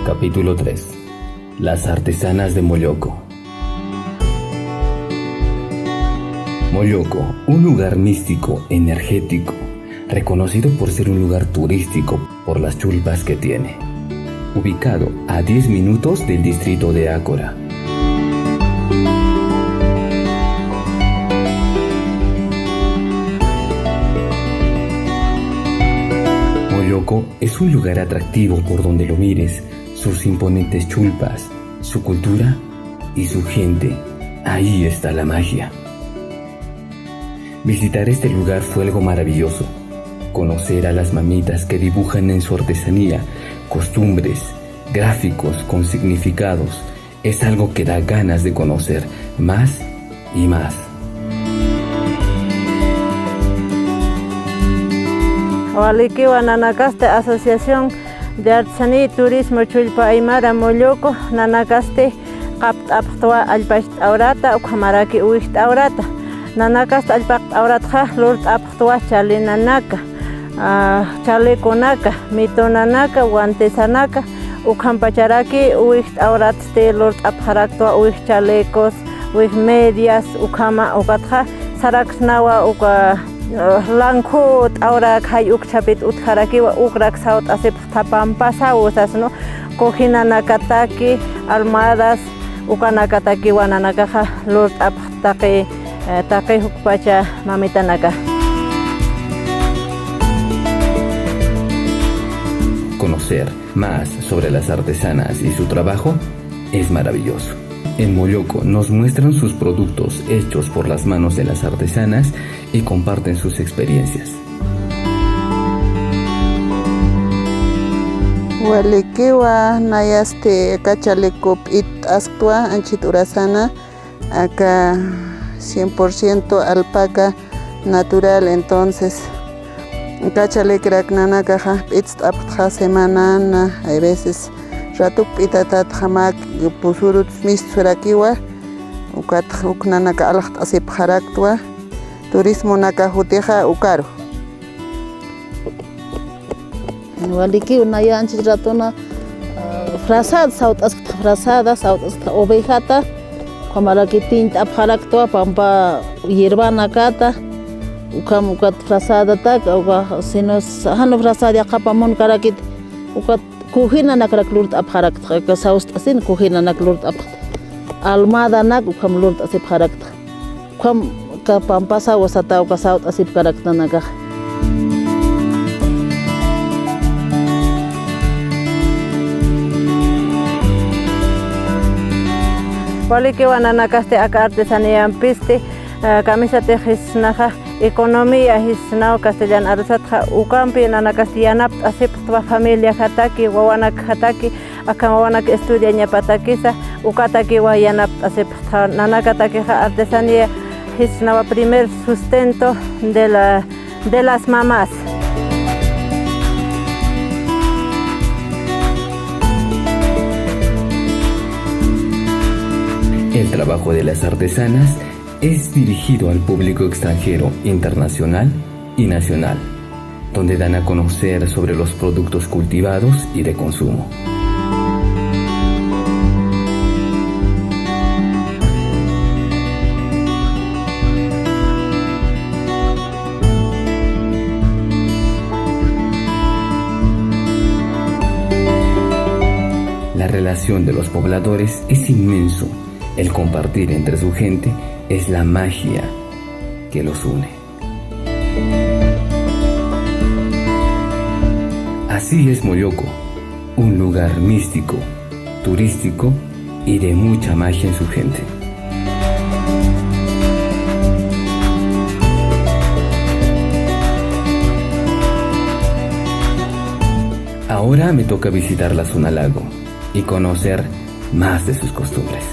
Capítulo 3. Las artesanas de Molloko. Molloko, un lugar místico, energético, reconocido por ser un lugar turístico por las chulpas que tiene. Ubicado a 10 minutos del distrito de Ácora. Molloko es un lugar atractivo por donde lo mires, sus imponentes chulpas, su cultura y su gente. Ahí está la magia. Visitar este lugar fue algo maravilloso. Conocer a las mamitas que dibujan en su artesanía costumbres, gráficos con significados, es algo que da ganas de conocer más y más. Walikiwa Nanakaste Asociación de Artesanía y Turismo Chulpa Aymara Molloko Nanakaste Qapt Aptwa Alpacht Aurata Ukhamaraki Uicht Aurata Nanakaste Alpacht Aurata Lord Aptwa Chale Nanaka Chale Konaka Mito Nanaka Guantesanaka Ukhampacharaki Uicht Auraste Lord Apharaktua Uicht Chalecos Uicht Medias Ukhama Ukatja Saraksnawa Uka Lanco ahora hay ukchapit utkarakiwa ukrak saut asip tapampasa usasno cojina nakataki almadas ukanakataki wananakaja lord aptaqi taqi hukpacha mamitanaka. Conocer más sobre las artesanas y su trabajo es maravilloso. En Molloko nos muestran sus productos hechos por las manos de las artesanas y comparten sus experiencias. Walikiwa nayaste kachalekup it astua anchit urasana acá 100% alpaca natural, entonces kachalekrak nanakaja it's aptja semana, hay veces ratuk itatat hamak pusurut misturakiwa ukat uknanaka alaht asip haraktua turismo naka huteja ukaro. Waliki unaya anchis ratona frasada saut asta frasada saut asta ovejata kamaraki tinta apharaktua pampa hierba nakata ukam ukat frasada tak uka sinos hanu frasada kapamon karakit ukat kuhina nakrak lurt apharak ka saust asin kuhina nak lurt ap almada nak ukam lurt asip harak ukam ka pampasa wasata uka saut asip karak nanaga. Walikiwa nanakaste aka artesanía piste camisa tejisnaja economía hisnao castellano arsatja ukampi nanakastiyanap asiptwa familia hataki wawanak hataki aka wawanak estudia ñapatakisa ukataki wayanap asiptja nanakataki artesanía hisnawa primer sustento de las mamás. El trabajo de las artesanas es dirigido al público extranjero, internacional y nacional, donde dan a conocer sobre los productos cultivados y de consumo. La relación de los pobladores es inmenso. El compartir entre su gente es la magia que los une. Así es Molloko, un lugar místico, turístico y de mucha magia en su gente. Ahora me toca visitar la zona lago y conocer más de sus costumbres.